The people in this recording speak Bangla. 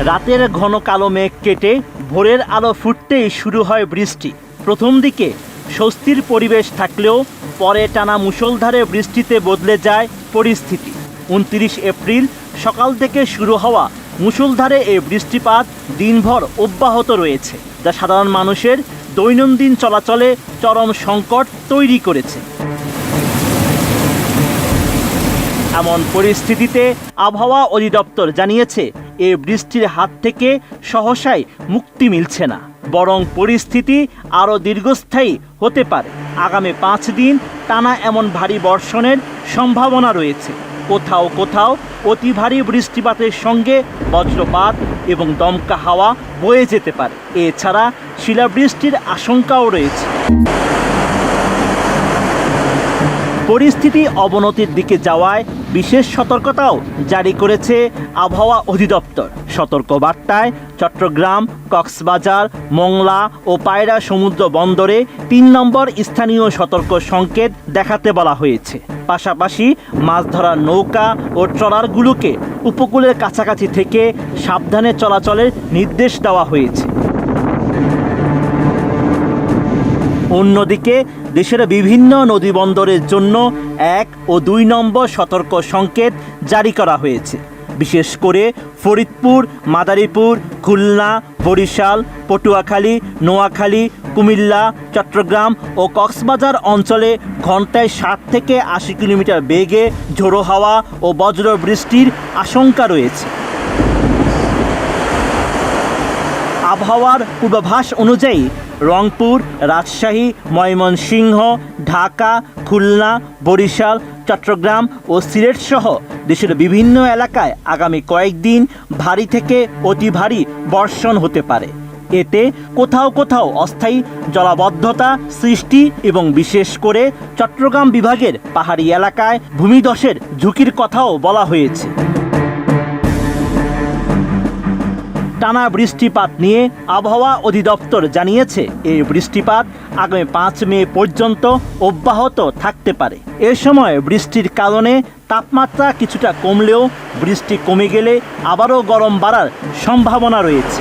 রাতের ঘন কালো মেঘ কেটে ভোরের আলো ফুটতেই শুরু হয় বৃষ্টি। প্রথম দিকে স্বস্তির পরিবেশ থাকলেও পরে টানা মুষলধারে বৃষ্টিতে বদলে যায় পরিস্থিতি। 29 এপ্রিল সকাল থেকে শুরু হওয়া মুষলধারে এই বৃষ্টিপাত দিনভর অব্যাহত রয়েছে, যা সাধারণ মানুষের দৈনন্দিন চলাচলে চরম সংকট তৈরি করেছে। এমন পরিস্থিতিতে আবহাওয়া অধিদপ্তর জানিয়েছে, এই বৃষ্টির হাত থেকে সহসাই মুক্তি মিলছে না, বরং পরিস্থিতি আরও দীর্ঘস্থায়ী হতে পারে। আগামী 5 দিন টানা এমন ভারী বর্ষণের সম্ভাবনা রয়েছে। কোথাও কোথাও অতি ভারী বৃষ্টিপাতের সঙ্গে বজ্রপাত এবং দমকা হাওয়া বয়ে যেতে পারে। এছাড়া শিলাবৃষ্টির আশঙ্কাও রয়েছে। পরিস্থিতি অবনতির দিকে যাওয়ায় বিশেষ সতর্কতাও জারি করেছে আবহাওয়া অধিদপ্তর। সতর্কবার্তায় চট্টগ্রাম, কক্সবাজার, মোংলা ও পায়রা সমুদ্র বন্দরে 3 নম্বর স্থানীয় সতর্ক সংকেত দেখাতে বলা হয়েছে। পাশাপাশি মাছ ধরার নৌকা ও ট্রলারগুলোকে উপকূলের কাছাকাছি থেকে সাবধানে চলাচলের নির্দেশ দেওয়া হয়েছে। অন্যদিকে দেশের বিভিন্ন নদীবন্দরের জন্য 1 ও 2 নম্বর সতর্ক সংকেত জারি করা হয়েছে। বিশেষ করে ফরিদপুর, মাদারীপুর, খুলনা, বরিশাল, পটুয়াখালী, নোয়াখালী, কুমিল্লা, চট্টগ্রাম ও কক্সবাজার অঞ্চলে ঘন্টায় 60 থেকে 80 কিলোমিটার বেগে ঝোড়ো হাওয়া ও বজ্র বৃষ্টির আশঙ্কা রয়েছে। আবহাওয়ার পূর্বাভাস অনুযায়ী রংপুর, রাজশাহী, ময়মনসিংহ, ঢাকা, খুলনা, বরিশাল, চট্টগ্রাম ও সিলেট সহ দেশের বিভিন্ন এলাকায় আগামী কয়েকদিন ভারী থেকে অতি ভারী বর্ষণ হতে পারে। এতে কোথাও কোথাও অস্থায়ী জলাবদ্ধতা সৃষ্টি এবং বিশেষ করে চট্টগ্রাম বিভাগের পাহাড়ি এলাকায় ভূমিধসের ঝুঁকির কথাও বলা হয়েছে। টানা বৃষ্টিপাত নিয়ে আবহাওয়া অধিদপ্তর জানিয়েছে, এই বৃষ্টিপাত আগামী 5 মে পর্যন্ত অব্যাহত থাকতে পারে। এ সময় বৃষ্টির কারণে তাপমাত্রা কিছুটা কমলেও বৃষ্টি কমে গেলে আবারও গরম বাড়ার সম্ভাবনা রয়েছে।